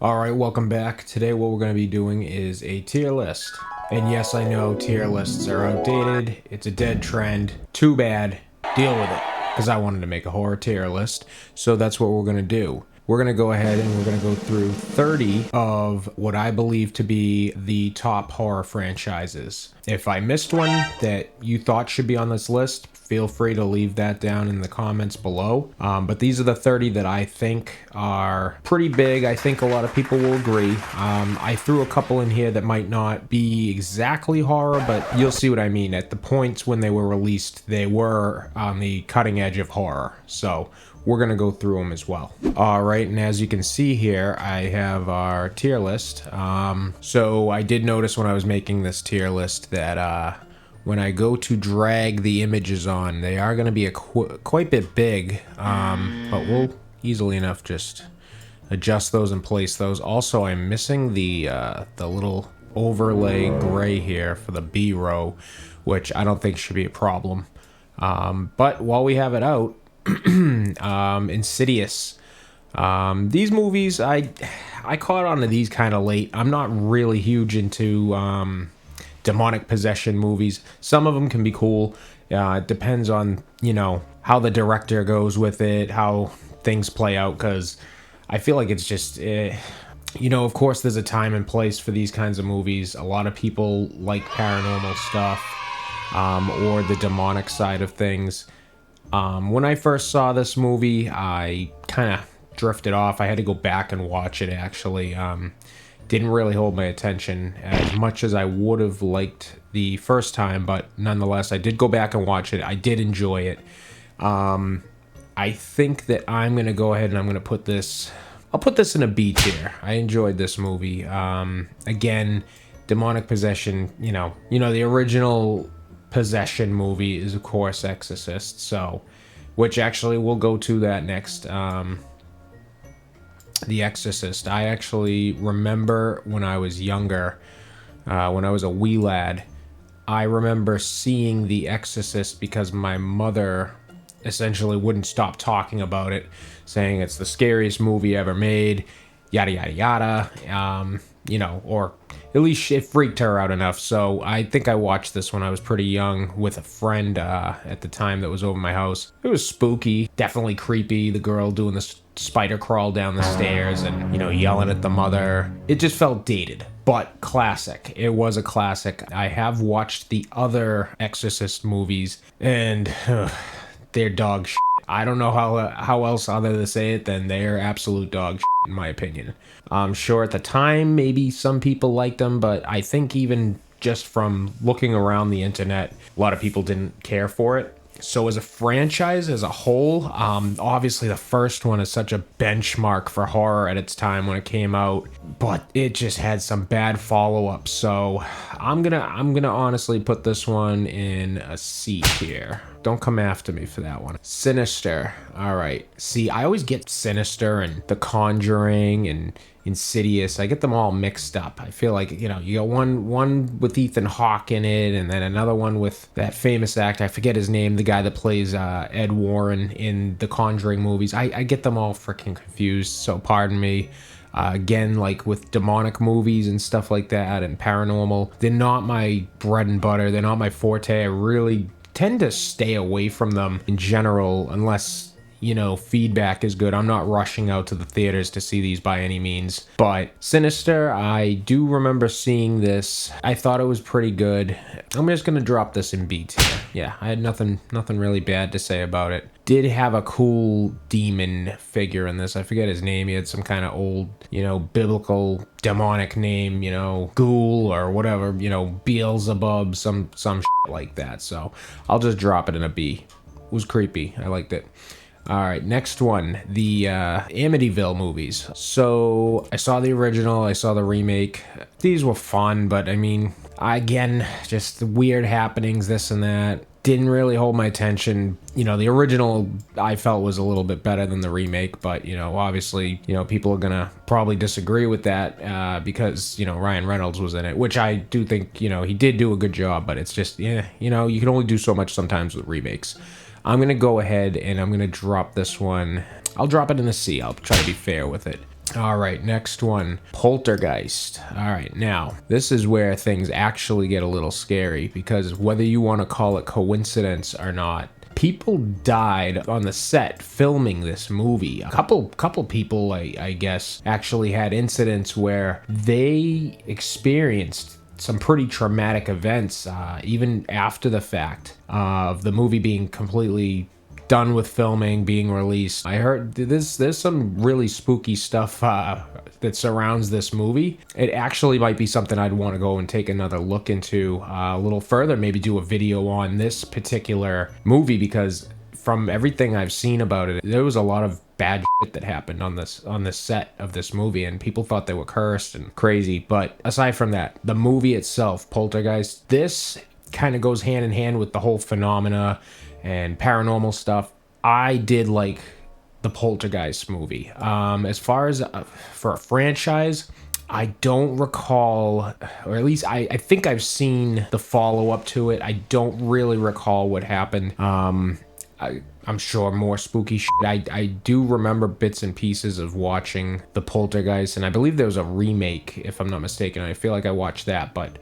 Alright, welcome back. Today what we're going to be doing is a tier list. And yes, I know tier lists are outdated. It's a dead trend. Too bad. Deal with it. Because I wanted to make a horror tier list. So that's what we're going to do. We're going to go ahead and we're going to go through 30 of what I believe to be the top horror franchises. If I missed one that you thought should be on this list, feel free to leave that down in the comments below. But these are the 30 that I think are pretty big. I think a lot of people will agree. I threw a couple in here that might not be exactly horror, but you'll see what I mean. At the points when they were released, they were on the cutting edge of horror. So we're going to go through them as well. All right, and as you can see here, I have our tier list. So I did notice when I was making this tier list that when I go to drag the images on, they are going to be quite a bit big, but we'll easily enough just adjust those and place those. Also, I'm missing the little overlay gray here for the B row, which I don't think should be a problem. But while we have it out, Insidious. These movies, I caught on to these kind of late. I'm not really huge into demonic possession movies. Some of them can be cool. It depends on, how the director goes with it, how things play out, because I feel like it's just, of course there's a time and place for these kinds of movies. A lot of people like paranormal stuff, or the demonic side of things. When I first saw this movie, I kind of drifted off. I had to go back and watch it, actually. Didn't really hold my attention as much as I would have liked the first time, but nonetheless, I did go back and watch it. I did enjoy it. I think that I'm going to go ahead and I'm going to put this... I'll put this in a B tier. I enjoyed this movie. Again, demonic possession, the original possession movie is, of course, Exorcist, so... Which actually, we'll go to that next. The Exorcist. I actually remember when I was younger, when I was a wee lad, I remember seeing The Exorcist because my mother essentially wouldn't stop talking about it, saying it's the scariest movie ever made, yada, yada, yada, or at least it freaked her out enough. So I think I watched this when I was pretty young with a friend at the time that was over my house. It was spooky, definitely creepy. The girl doing the spider crawl down the stairs and, yelling at the mother. It just felt dated, but classic. It was a classic. I have watched the other Exorcist movies and they're dog shit. I don't know how else other to say it than they're absolute dog shit, in my opinion. I'm sure at the time maybe some people liked them, but I think even just from looking around the internet, a lot of people didn't care for it. So as a franchise as a whole, obviously the first one is such a benchmark for horror at its time when it came out, but it just had some bad follow-ups. So I'm gonna honestly put this one in a C tier. Don't come after me for that one. Sinister. All right. See, I always get Sinister and The Conjuring and Insidious. I get them all mixed up. I feel like, you got one with Ethan Hawke in it, and then another one with that famous actor. I forget his name, the guy that plays Ed Warren in the Conjuring movies. I get them all freaking confused, so pardon me. Again, like with demonic movies and stuff like that and paranormal, they're not my bread and butter. They're not my forte. I really tend to stay away from them in general unless feedback is good. I'm not rushing out to the theaters to see these by any means. But Sinister, I do remember seeing this. I thought it was pretty good. I'm just gonna drop this in B tier. Yeah, I had nothing really bad to say about it. Did have a cool demon figure in this. I forget his name. He had some kind of old, biblical demonic name, ghoul or whatever, Beelzebub, some shit like that. So I'll just drop it in a B. It was creepy. I liked it. All right, next one, the Amityville movies. So I saw the original, I saw the remake. These were fun, but I mean, again, just the weird happenings, this and that. Didn't really hold my attention. The original I felt was a little bit better than the remake, but obviously, people are gonna probably disagree with that because Ryan Reynolds was in it, which I do think he did do a good job, but it's just you can only do so much sometimes with remakes. I'm going to go ahead and I'm going to drop this one. I'll drop it in a C. I'll try to be fair with it. All right, next one, Poltergeist. All right, now this is where things actually get a little scary, because whether you want to call it coincidence or not, people died on the set filming this movie. A couple people, I guess, actually had incidents where they experienced some pretty traumatic events, even after the fact of the movie being completely done with filming, being released. I heard there's some really spooky stuff that surrounds this movie. It actually might be something I'd want to go and take another look into a little further, maybe do a video on this particular movie, because from everything I've seen about it, there was a lot of bad shit that happened on this set of this movie, and people thought they were cursed and crazy. But aside from that, the movie itself, Poltergeist, this kind of goes hand in hand with the whole phenomena and paranormal stuff. I did like the Poltergeist movie. As far as for a franchise, I don't recall, or at least I think I've seen the follow-up to it. I don't really recall what happened. I'm sure more spooky shit. I do remember bits and pieces of watching the Poltergeist, and I believe there was a remake, if I'm not mistaken. I feel like I watched that, but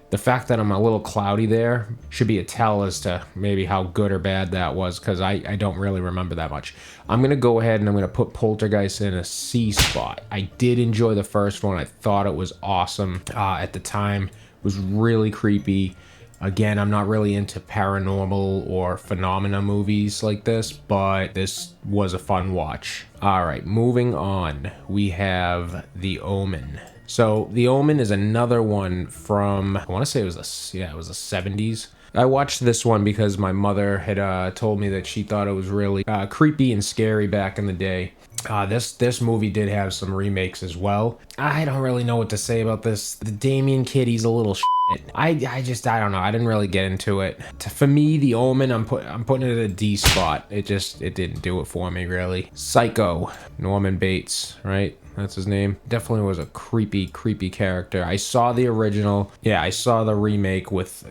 the fact that I'm a little cloudy there should be a tell as to maybe how good or bad that was, because I don't really remember that much. I'm going to go ahead and I'm going to put Poltergeist in a C spot. I did enjoy the first one. I thought it was awesome at the time. It was really creepy. Again, I'm not really into paranormal or phenomena movies like this, but this was a fun watch. All right, moving on. We have The Omen. So The Omen is another one from, I want to say it was the 70s. I watched this one because my mother had told me that she thought it was really creepy and scary back in the day. This movie did have some remakes as well. I don't really know what to say about this. The Damien kid, he's a little shit. I don't know. I didn't really get into it. For me, The Omen, I'm putting it at a D spot. It didn't do it for me, really. Psycho, Norman Bates, right? That's his name. Definitely was a creepy character. I saw the original. Yeah, I saw the remake with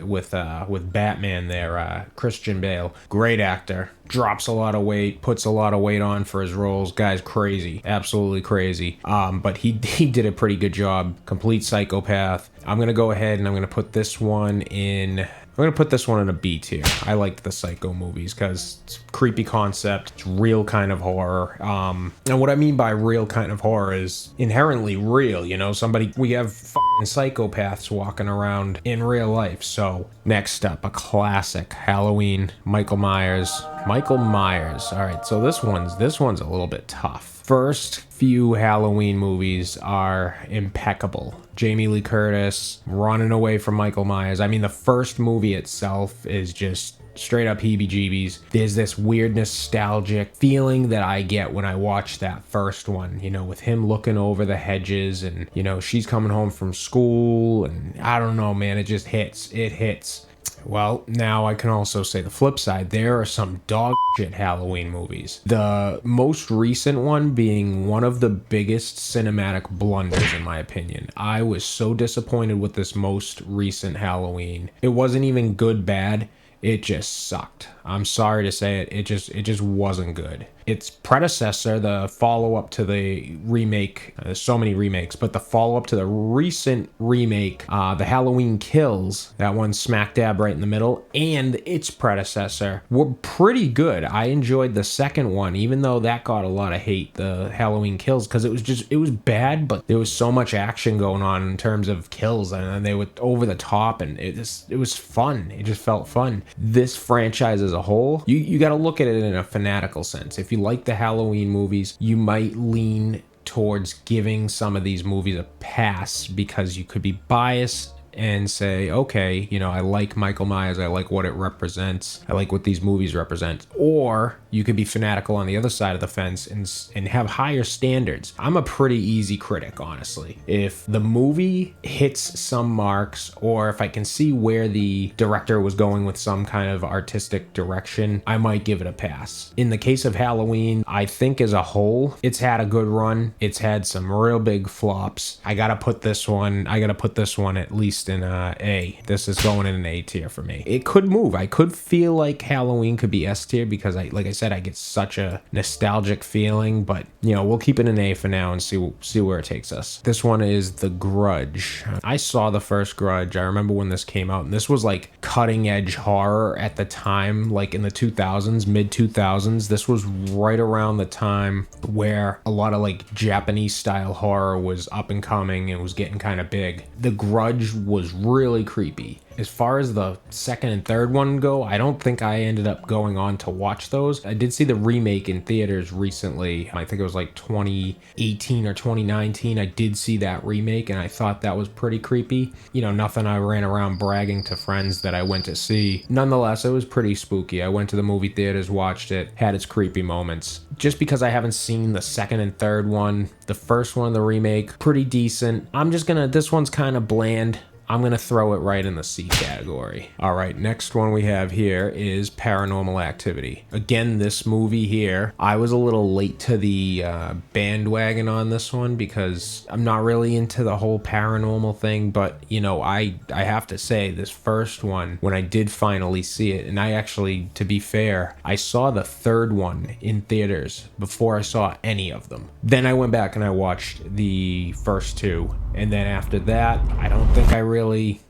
Batman there, Christian Bale. Great actor. Drops a lot of weight, puts a lot of weight on for his roles. Guy's crazy. Absolutely crazy. But he did a pretty good job. Complete psychopath. I'm going to go ahead and I'm going to put this one in... I'm going to put this one in a B tier. I liked the Psycho movies because it's a creepy concept. It's real kind of horror. And what I mean by real kind of horror is inherently real. You know, we have fucking psychopaths walking around in real life. So next up, a classic, Halloween, Michael Myers. All right, so this one's a little bit tough. First few Halloween movies are impeccable. Jamie Lee Curtis running away from Michael Myers. I mean, the first movie itself is just straight up heebie-jeebies. There's this weird nostalgic feeling that I get when I watch that first one, you know, with him looking over the hedges and, you know, she's coming home from school, and I don't know, man, it just hits. It hits. Well, now I can also say the flip side. There are some dog shit Halloween movies. The most recent one being one of the biggest cinematic blunders in my opinion. I was so disappointed with this most recent Halloween. It wasn't even good bad. It just sucked. I'm sorry to say it. It just wasn't good. Its predecessor, the follow-up to the remake, there's so many remakes, but the follow-up to the recent remake, the Halloween Kills, that one smack dab right in the middle, and its predecessor were pretty good. I enjoyed the second one, even though that got a lot of hate, the Halloween Kills, because it was bad, but there was so much action going on in terms of kills, and they were over the top, and it was fun. It just felt fun. This franchise as a whole, you got to look at it in a fanatical sense. If you like the Halloween movies, you might lean towards giving some of these movies a pass because you could be biased and say, okay, you know, I like Michael Myers, I like what it represents, I like what these movies represent. Or you could be fanatical on the other side of the fence and have higher standards. I'm a pretty easy critic, honestly. If the movie hits some marks, or if I can see where the director was going with some kind of artistic direction, I might give it a pass. In the case of Halloween, I think as a whole, it's had a good run. It's had some real big flops. I gotta put this one at least in A. This is going in an A tier for me. It could move. I could feel like Halloween could be S tier because like I said, I get such a nostalgic feeling, but you know, we'll keep it an A for now and see where it takes us. This one is The Grudge. I saw the first Grudge. I remember when this came out, and this was like cutting edge horror at the time, like in the 2000s, mid 2000s. This was right around the time where a lot of like Japanese style horror was up and coming and was getting kind of big. The Grudge was really creepy. As far as the second and third one go, I don't think I ended up going on to watch those. I did see the remake in theaters recently. I think it was like 2018 or 2019. I did see that remake and I thought that was pretty creepy. You know, nothing I ran around bragging to friends that I went to see. Nonetheless, it was pretty spooky. I went to the movie theaters, watched it, had its creepy moments. Just because I haven't seen the second and third one, the first one, the remake, pretty decent. This one's kind of bland. I'm going to throw it right in the C category. All right, next one we have here is Paranormal Activity. Again, this movie here, I was a little late to the bandwagon on this one because I'm not really into the whole paranormal thing, but you know, I have to say this first one, when I did finally see it, and I actually, to be fair, I saw the third one in theaters before I saw any of them. Then I went back and I watched the first two, and then after that, I don't think I really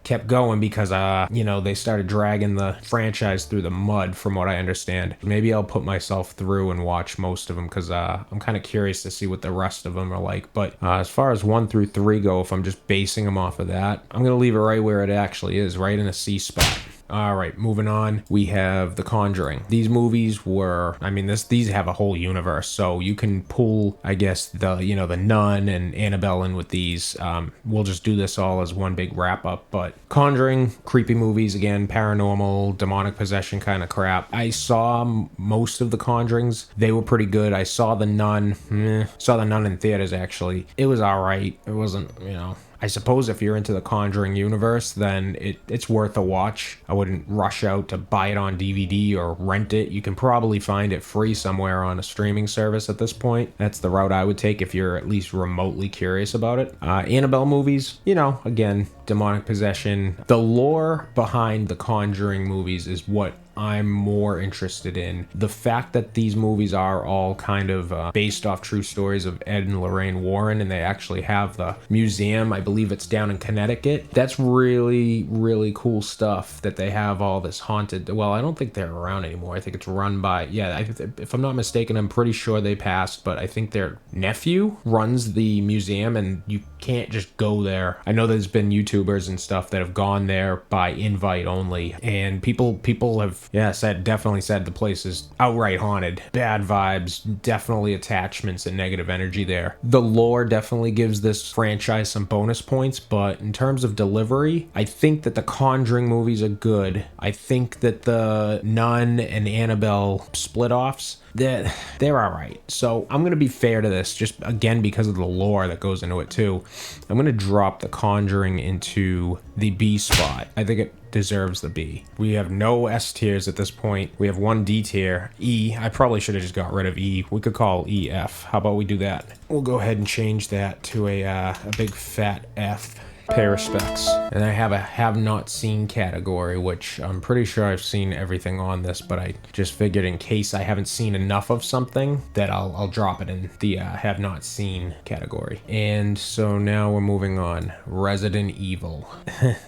kept going because you know, they started dragging the franchise through the mud from what I understand. Maybe I'll put myself through and watch most of them because I'm kind of curious to see what the rest of them are like. But as far as 1 through 3 go, if I'm just basing them off of that, I'm gonna leave it right where it actually is, right in a C spot. All right, moving on, we have The Conjuring. These movies were, I mean, these have a whole universe, so you can pull, I guess, the Nun and Annabelle in with these. We'll just do this all as one big wrap up, but Conjuring, creepy movies, again, paranormal, demonic possession kind of crap. I saw most of the Conjurings. They were pretty good. I saw The Nun, saw The Nun in theaters, actually. It was all right. It wasn't, you know, I suppose if you're into the Conjuring universe, then it's worth a watch. I wouldn't rush out to buy it on DVD or rent it. You can probably find it free somewhere on a streaming service at this point. That's the route I would take if you're at least remotely curious about it. Annabelle movies, you know, again, demonic possession. The lore behind the Conjuring movies is what I'm more interested in. The fact that these movies are all kind of based off true stories of Ed and Lorraine Warren, and they actually have the museum, I believe it's down in Connecticut. That's really, really cool stuff that they have all this haunted. Well, I don't think they're around anymore. I think it's run by, if I'm not mistaken, I'm pretty sure they passed, but I think their nephew runs the museum and you can't just go there. I know there's been YouTubers and stuff that have gone there by invite only, and people have definitely said the place is outright haunted. Bad vibes, definitely attachments and negative energy there. The lore definitely gives this franchise some bonus points, but in terms of delivery, I think that the Conjuring movies are good. I think that the Nun and Annabelle split-offs, they're all right. So I'm going to be fair to this, just again because of the lore that goes into it too. I'm going to drop The Conjuring into the B spot. I think it deserves the B. We have no S tiers at this point. We have one D tier. E, I probably should have just got rid of E. We could call E F. How about we do that? We'll go ahead and change that to a big fat F. Pay respects. And I have a have not seen category, which I'm pretty sure I've seen everything on this, but I just figured in case I haven't seen enough of something that I'll drop it in the have not seen category. And so now we're moving on. Resident Evil.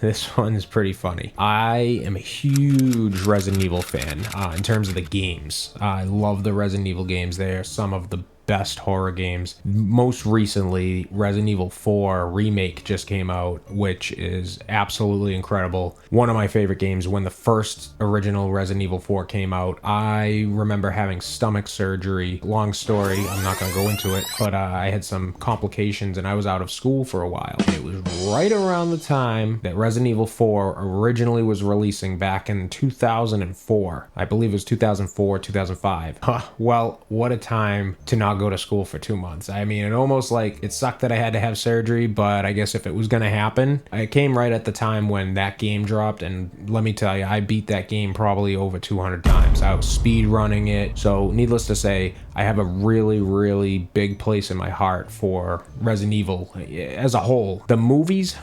This one's pretty funny. I am a huge Resident Evil fan in terms of the games. I love the Resident Evil games. They are some of the best horror games. Most recently, Resident Evil 4 Remake just came out, which is absolutely incredible. One of my favorite games. When the first original Resident Evil 4 came out, I remember having stomach surgery. Long story, I'm not going to go into it, but I had some complications and I was out of school for a while. It was right around the time that Resident Evil 4 originally was releasing back in 2004. I believe it was 2004, 2005. Well, what a time to not go to school for 2 months. I mean, it almost like it sucked that I had to have surgery, but I guess if it was going to happen, it came right at the time when that game dropped. And let me tell you, I beat that game probably over 200 times. I was speed running it. So needless to say, I have a really, really big place in my heart for Resident Evil as a whole. The movies...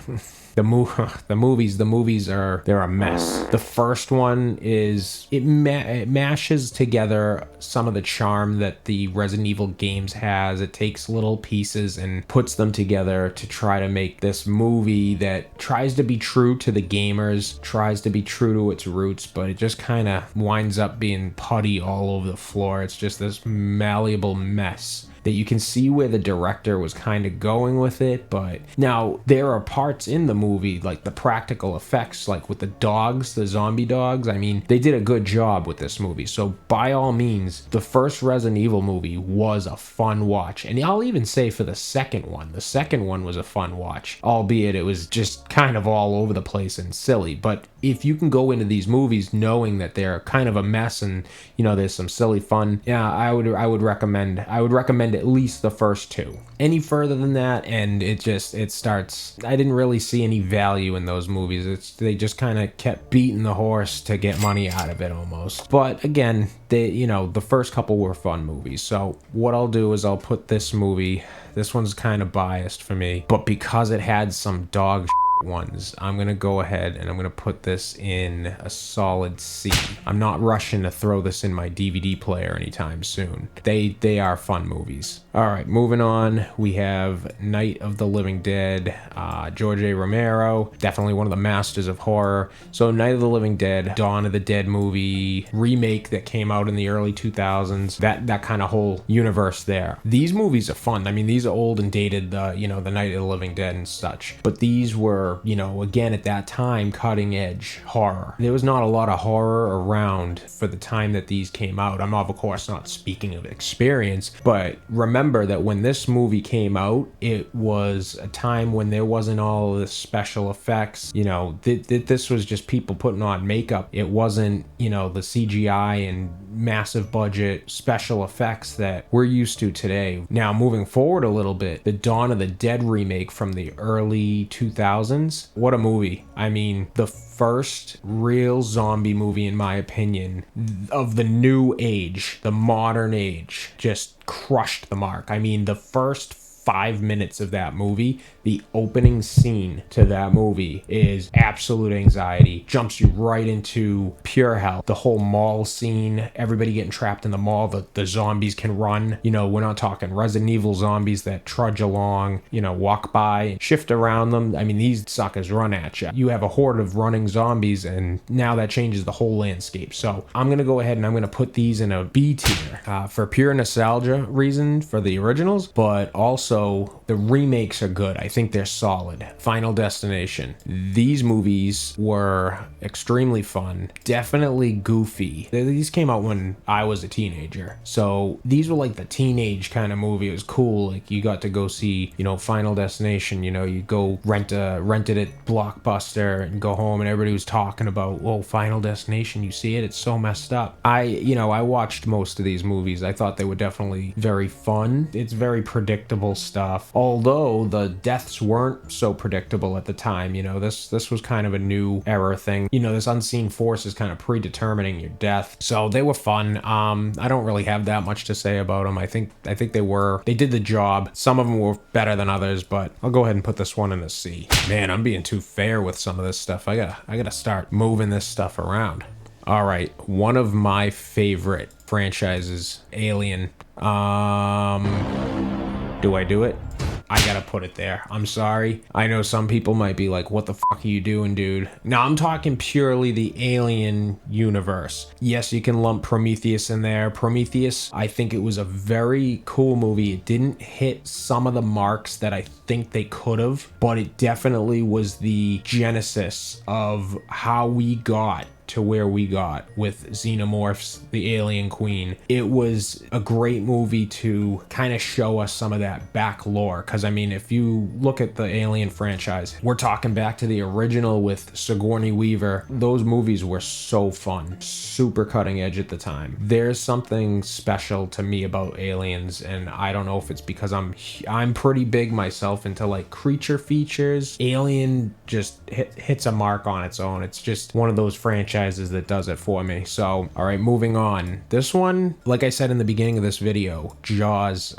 The movies they're a mess. The first one is, it mashes together some of the charm that the Resident Evil games has. It takes little pieces and puts them together to try to make this movie that tries to be true to the gamers, tries to be true to its roots, but it just kind of winds up being putty all over the floor. It's just this malleable mess that you can see where the director was kind of going with it. But now there are parts in the movie, like the practical effects, like with the dogs, the zombie dogs. I mean, they did a good job with this movie. So by all means, the first Resident Evil movie was a fun watch. And I'll even say for the second one was a fun watch, albeit it was just kind of all over the place and silly. But if you can go into these movies knowing that they're kind of a mess and, you know, there's some silly fun, yeah, I would recommend at least the first two. Any further than that, and it starts, I didn't really see any value in those movies. They just kind of kept beating the horse to get money out of it almost. But again, the first couple were fun movies. So what I'll do is I'll put this movie, this one's kind of biased for me, but because it had some dog ones, I'm gonna go ahead and I'm gonna put this in a solid C. I'm not rushing to throw this in my DVD player anytime soon. They are fun movies. All right, moving on, we have Night of the Living Dead. George A. Romero, definitely one of the masters of horror. So Night of the Living Dead, Dawn of the Dead movie remake that came out in the early 2000s, that kind of whole universe there. These movies are fun. I mean, these are old and dated, the Night of the Living Dead and such, but these were, again, at that time, cutting edge horror. There was not a lot of horror around for the time that these came out. I'm of course not speaking of experience, but remember that when this movie came out, it was a time when there wasn't all of the special effects. This was just people putting on makeup. It wasn't, the CGI and massive budget special effects that we're used to today. Now, moving forward a little bit, the Dawn of the Dead remake from the early 2000s, what a movie. I mean, the first real zombie movie, in my opinion, of the new age, the modern age, just crushed the mark. I mean, the first 5 minutes of that movie, the opening scene to that movie is absolute anxiety, jumps you right into pure hell. The whole mall scene, everybody getting trapped in the mall, the zombies can run. We're not talking Resident Evil zombies that trudge along, walk by, shift around them. I mean, these suckers run at you. You have a horde of running zombies, and now that changes the whole landscape. So I'm going to go ahead and I'm going to put these in a B tier for pure nostalgia reason for the originals, but also the remakes are good. I think they're solid. Final Destination. These movies were extremely fun, definitely goofy. These came out when I was a teenager, so these were like the teenage kind of movie. It was cool. Like, you got to go see, Final Destination. You go rent it at Blockbuster and go home, and everybody was talking about, whoa, Final Destination. You see it? It's so messed up. I watched most of these movies. I thought they were definitely very fun. It's very predictable stuff, although the deaths weren't so predictable at the time. This was kind of a new era thing. This unseen force is kind of predetermining your death, so they were fun. I don't really have that much to say about them. I think they did the job. Some of them were better than others, but I'll go ahead and put this one in a C. Man, I'm being too fair with some of this stuff. I gotta start moving this stuff around. All right, one of my favorite franchises, Alien. Do I do it? I gotta put it there. I'm sorry. I know some people might be like, what the fuck are you doing, dude? Now, I'm talking purely the Alien universe. Yes, you can lump Prometheus in there. Prometheus, I think it was a very cool movie. It didn't hit some of the marks that I think they could have, but it definitely was the genesis of how we got to where we got with Xenomorphs, the Alien Queen. It was a great movie to kind of show us some of that back lore, because I mean, if you look at the Alien franchise, we're talking back to the original with Sigourney Weaver. Those movies were so fun, super cutting edge at the time. There's something special to me about Aliens, and I don't know if it's because I'm pretty big myself into like creature features. Alien just hits a mark on its own. It's just one of those franchises that does it for me. So, all right, moving on. This one, like I said in the beginning of this video, Jaws,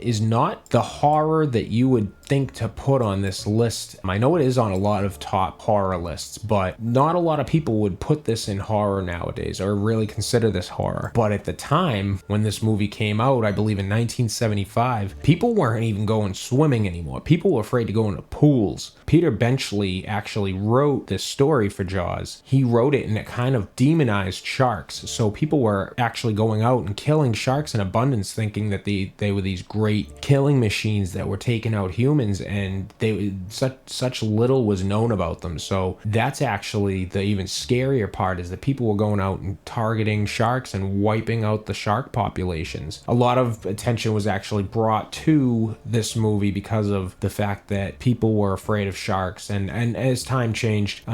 is not the horror that you would think to put on this list. I know it is on a lot of top horror lists, but not a lot of people would put this in horror nowadays or really consider this horror. But at the time when this movie came out, I believe in 1975, people weren't even going swimming anymore. People were afraid to go into pools. Peter Benchley actually wrote this story for Jaws. He wrote it and it kind of demonized sharks. So people were actually going out and killing sharks in abundance, thinking that they were these great killing machines that were taking out humans, and such little was known about them. So that's actually the even scarier part, is that people were going out and targeting sharks and wiping out the shark populations. A lot of attention was actually brought to this movie because of the fact that people were afraid of sharks, and as time changed,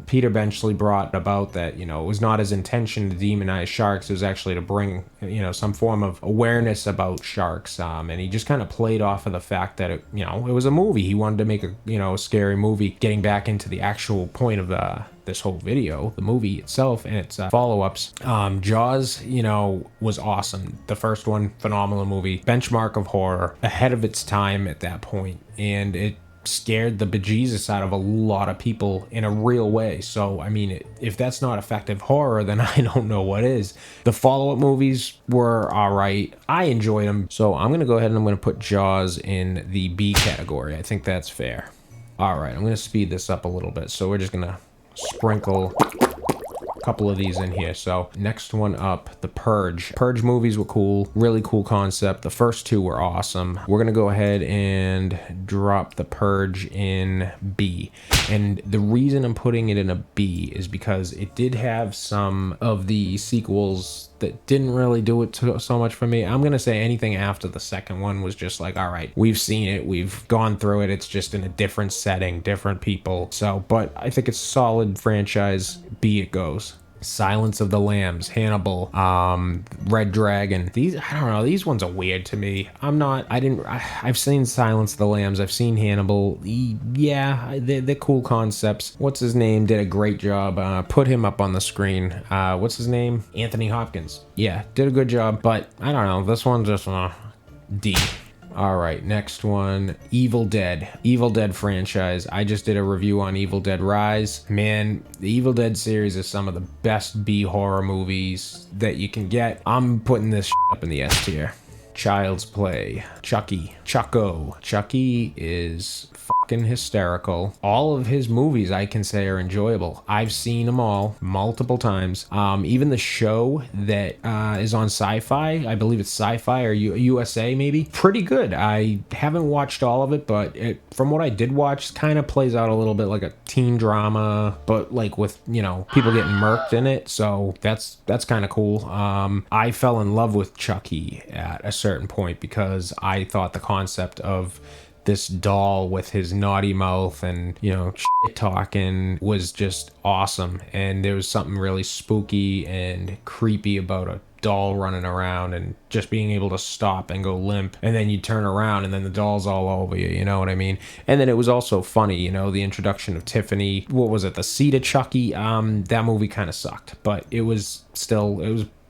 Peter Benchley brought about that, it was not his intention to demonize sharks. It was actually to bring, some form of awareness about sharks, and he just kind of played off of the fact that it was a movie. He wanted to make a scary movie. Getting back into the actual point of this whole video, the movie itself and its follow-ups, Jaws, was awesome. The first one, phenomenal movie, benchmark of horror, ahead of its time at that point, and it scared the bejesus out of a lot of people in a real way. So I mean, if that's not effective horror, then I don't know what is. The follow-up movies were all right. I enjoyed them. So I'm gonna go ahead and I'm gonna put Jaws in the B category. I think that's fair. All right, I'm gonna speed this up a little bit. So we're just gonna sprinkle a couple of these in here. So next one up, the Purge. Purge movies were cool, really cool concept. The first two were awesome. We're gonna go ahead and drop the Purge in B. And the reason I'm putting it in a B is because it did have some of the sequels that didn't really do it so much for me. I'm gonna say anything after the second one was just like, all right, we've seen it, we've gone through it, it's just in a different setting, different people. So, but I think it's a solid franchise. B it goes. Silence of the Lambs, Hannibal, Red Dragon. These, I don't know, these ones are weird to me. I've seen Silence of the Lambs, I've seen Hannibal. Yeah, they're cool concepts. What's his name did a great job. Put him up on the screen. What's his name? Anthony Hopkins. Yeah, did a good job, but I don't know, this one's just D. All right, next one, Evil Dead. Evil Dead franchise. I just did a review on Evil Dead Rise. Man, the Evil Dead series is some of the best B horror movies that you can get. I'm putting this up in the S tier. Child's Play. Chucky. Chucky is fucking hysterical. All of his movies I can say are enjoyable. I've seen them all multiple times. Even the show that is on Sci-Fi, I believe it's Sci-Fi or USA maybe, pretty good. I haven't watched all of it, but from what I did watch, kind of plays out a little bit like a teen drama, but like with, people getting murked in it. So that's kind of cool. I fell in love with Chucky at a certain point because I thought the concept of this doll with his naughty mouth and shit talking was just awesome, and there was something really spooky and creepy about a doll running around and just being able to stop and go limp, and then you turn around and then the doll's all over you, you know what I mean? And then it was also funny, the introduction of Tiffany. What was it, the Seed of Chucky? That movie kind of sucked, but it was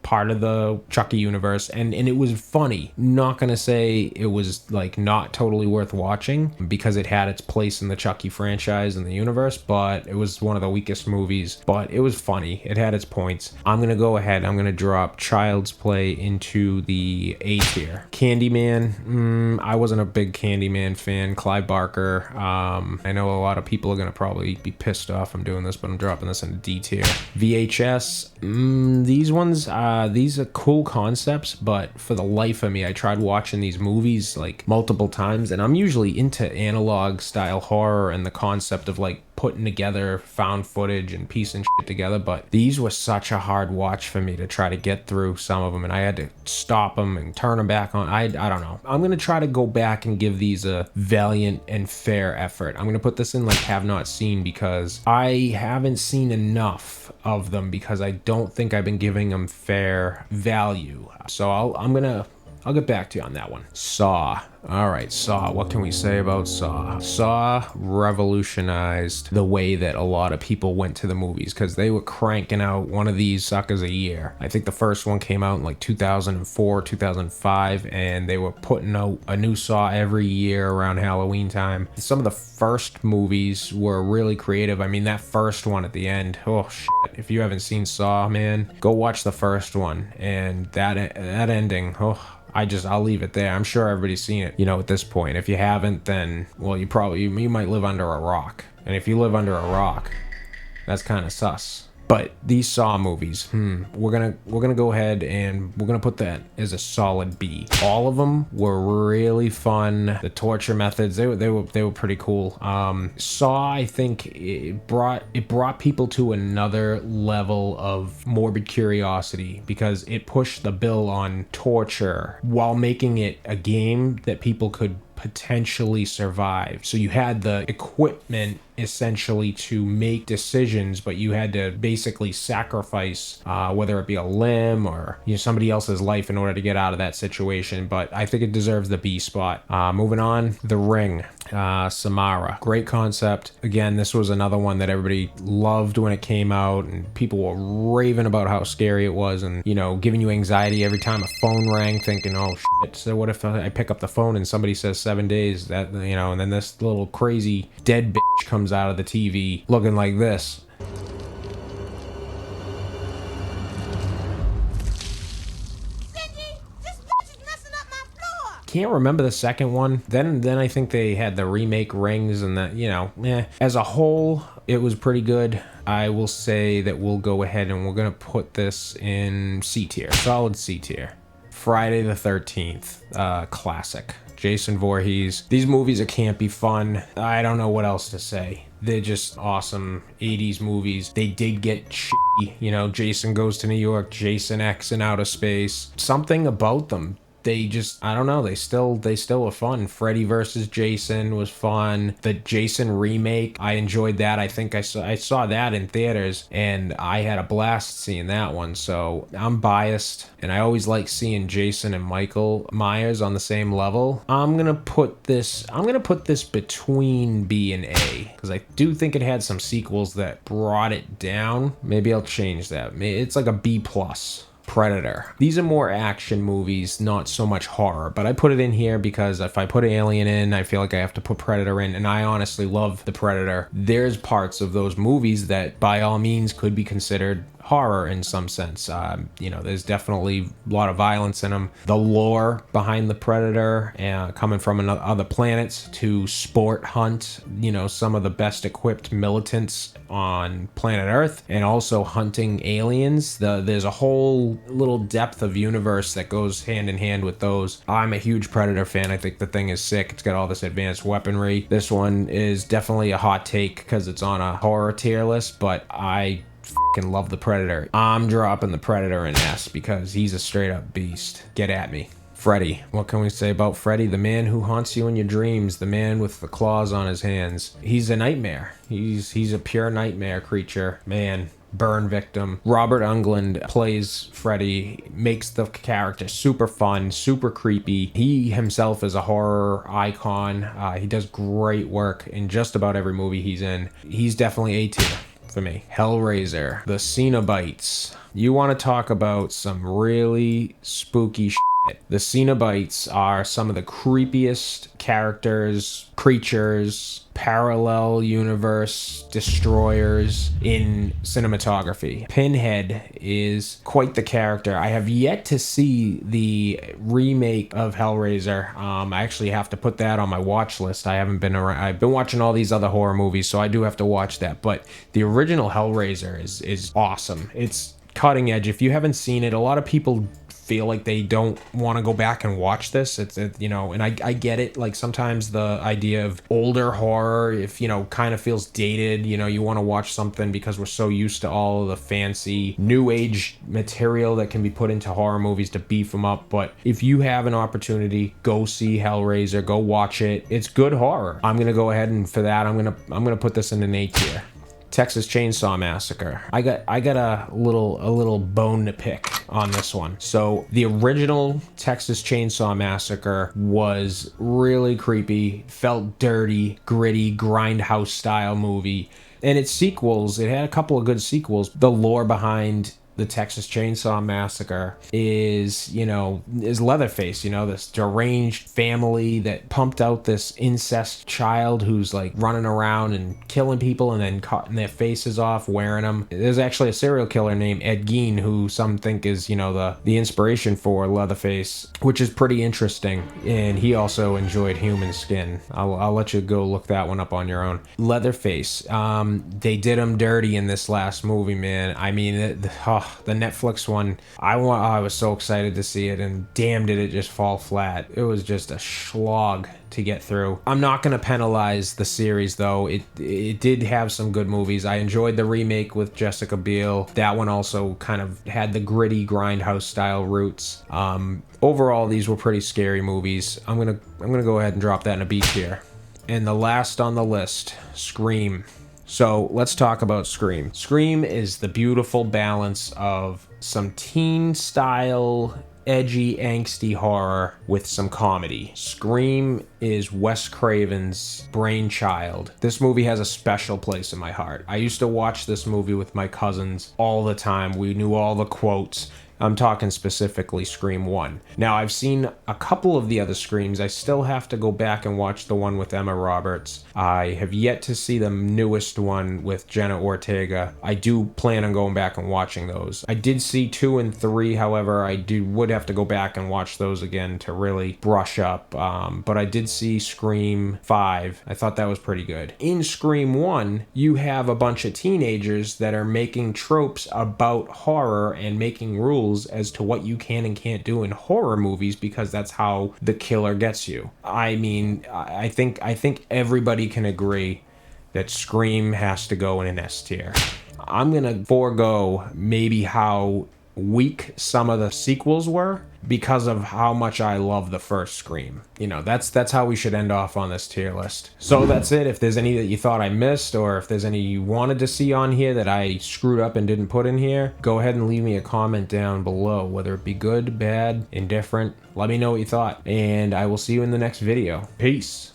part of the Chucky universe, and it was funny. Not gonna say it was like not totally worth watching because it had its place in the Chucky franchise and the universe, but it was one of the weakest movies, but it was funny. It had its points. I'm gonna go ahead, I'm gonna drop Child's Play into the A tier. Candyman, I wasn't a big Candyman fan. Clive Barker, I know a lot of people are gonna probably be pissed off I'm doing this, but I'm dropping this in a D tier. VHS, these ones, these are cool concepts, but for the life of me, I tried watching these movies like multiple times, and I'm usually into analog style horror and the concept of like putting together found footage and piecing shit together, but these were such a hard watch for me to try to get through some of them, and I had to stop them and turn them back on. I don't know. I'm gonna try to go back and give these a valiant and fair effort. I'm gonna put this in like have not seen, because I haven't seen enough of them, because I don't think I've been giving them fair value. So I'll get back to you on that one. Saw. All right, Saw. What can we say about Saw? Saw revolutionized the way that a lot of people went to the movies, because they were cranking out one of these suckers a year. I think the first one came out in like 2004, 2005, and they were putting out a new Saw every year around Halloween time. Some of the first movies were really creative. I mean, that first one at the end, oh shit. If you haven't seen Saw, man, go watch the first one. And that ending, oh, I'll leave it there. I'm sure everybody's seen it, at this point. If you haven't, then, well, you might live under a rock. And if you live under a rock, that's kind of sus. But these Saw movies, we're gonna go ahead and we're gonna put that as a solid B. All of them were really fun. The torture methods, they were pretty cool. Saw, I think it brought people to another level of morbid curiosity, because it pushed the bill on torture while making it a game that people could potentially survive. So you had the equipment essentially to make decisions, but you had to basically sacrifice whether it be a limb or somebody else's life in order to get out of that situation. But I think it deserves the B spot. Moving on, The Ring. Samara, great concept. Again, this was another one that everybody loved when it came out, and people were raving about how scary it was, and giving you anxiety every time a phone rang, thinking, oh shit, so what if I pick up the phone and somebody says 7 days, that and then this little crazy dead bitch comes out of the TV looking like this. Can't remember the second one. Then I think they had the remake Rings, and that, as a whole, it was pretty good. I will say that we'll go ahead and we're gonna put this in C tier, solid C tier. Friday the 13th, classic. Jason Voorhees. These movies are campy fun. I don't know what else to say. They're just awesome 80s movies. They did get shitty, Jason Goes to New York, Jason X in Outer Space. Something about them, they just, I don't know, they still were fun. Freddy versus Jason was fun. The Jason remake, I enjoyed that. I think I saw that in theaters, and I had a blast seeing that one. So I'm biased, and I always like seeing Jason and Michael Myers on the same level. I'm gonna put this between B and A, because I do think it had some sequels that brought it down. Maybe I'll change that. It's like a B plus. Predator. These are more action movies, not so much horror, but I put it in here because if I put Alien in, I feel like I have to put Predator in, and I honestly love the Predator. There's parts of those movies that by all means could be considered horror in some sense. There's definitely a lot of violence in them. The lore behind the Predator, coming from other planets to sport hunt, some of the best equipped militants on planet Earth, and also hunting aliens. There's a whole little depth of universe that goes hand in hand with those. I'm a huge Predator fan. I think the thing is sick. It's got all this advanced weaponry. This one is definitely a hot take because it's on a horror tier list, but I fucking love the Predator. I'm dropping the Predator in S because he's a straight up beast. Get at me. Freddy. What can we say about Freddy? The man who haunts you in your dreams, the man with the claws on his hands. He's a nightmare. He's a pure nightmare creature. Man, burn victim. Robert Englund plays Freddy, makes the character super fun, super creepy. He himself is a horror icon. He does great work in just about every movie he's in. He's definitely A tier for me. Hellraiser. The Cenobites. You want to talk about some really spooky shit. The Cenobites are some of the creepiest characters, creatures, parallel universe destroyers in cinematography. Pinhead is quite the character. I have yet to see the remake of Hellraiser. I actually have to put that on my watch list. I've been watching all these other horror movies, so I do have to watch that. But the original Hellraiser is awesome. It's cutting edge. If you haven't seen it, a lot of people feel like they don't want to go back and watch this. You know, and I get it. Like sometimes the idea of older horror, if, you know, kind of feels dated, you know, you want to watch something because we're so used to all of the fancy new age material that can be put into horror movies to beef them up. But if you have an opportunity, go see Hellraiser, go watch it. It's good horror. I'm gonna go ahead and for that, I'm gonna put this in an A tier. Texas Chainsaw Massacre. I got a little bone to pick on this one. So the original Texas Chainsaw Massacre was really creepy, felt dirty, gritty, grindhouse style movie. And its sequels, it had a couple of good sequels. The lore behind the Texas Chainsaw Massacre is, you know, is Leatherface, you know, this deranged family that pumped out this incest child who's like running around and killing people and then cutting their faces off, wearing them. There's actually a serial killer named Ed Gein who some think is, you know, the inspiration for Leatherface, which is pretty interesting. And he also enjoyed human skin. I'll let you go look that one up on your own. Leatherface, they did him dirty in this last movie, man. I mean, the Netflix one, I was so excited to see it, and damn did it just fall flat. It was just a slog to get through. I'm not going to penalize the series though. It did have some good movies. I enjoyed the remake with Jessica Biel. That one also kind of had the gritty grindhouse style roots. Overall, these were pretty scary movies. I'm gonna go ahead and drop that in a B tier. And the last on the list, Scream. So let's talk about Scream. Scream is the beautiful balance of some teen style, edgy, angsty horror with some comedy. Scream is Wes Craven's brainchild. This movie has a special place in my heart. I used to watch this movie with my cousins all the time. We knew all the quotes. I'm talking specifically Scream 1. Now, I've seen a couple of the other Screams. I still have to go back and watch the one with Emma Roberts. I have yet to see the newest one with Jenna Ortega. I do plan on going back and watching those. I did see 2 and 3, however, I would have to go back and watch those again to really brush up. But I did see Scream 5. I thought that was pretty good. In Scream 1, you have a bunch of teenagers that are making tropes about horror and making rules as to what you can and can't do in horror movies because that's how the killer gets you. I mean, I think everybody can agree that Scream has to go in an S tier. I'm gonna forego maybe how weak some of the sequels were because of how much I love the first Scream. You know, that's how we should end off on this tier list. So that's it. If there's any that you thought I missed, or if there's any you wanted to see on here that I screwed up and didn't put in here, go ahead and leave me a comment down below, whether it be good, bad, indifferent. Let me know what you thought, and I will see you in the next video. Peace.